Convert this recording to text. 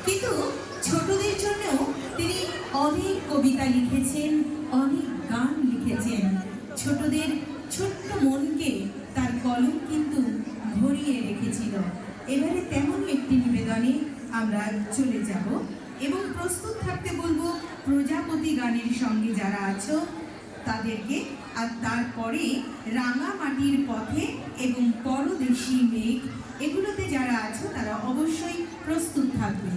কিন্তু ছোটদের জন্যও তিনি অনেক কবিতা লিখেছেন, অনেক গান লিখেছেন। ছোটদের ছোট্ট মনকে তার কলম কিন্তু ভরিয়ে রেখেছিল। এবারে তেমনই একটি নিবেদনে আমরা চলে যাব এবং প্রস্তুত থাকতে বলবো প্রজাপতি গানের সঙ্গে যারা আছো তাদেরকে। আর তারপরে রাঙামাটির পথে এবং পরদেশি মেঘ, এগুলোতে যারা আছো তারা অবশ্যই প্রস্তুত থাকবে।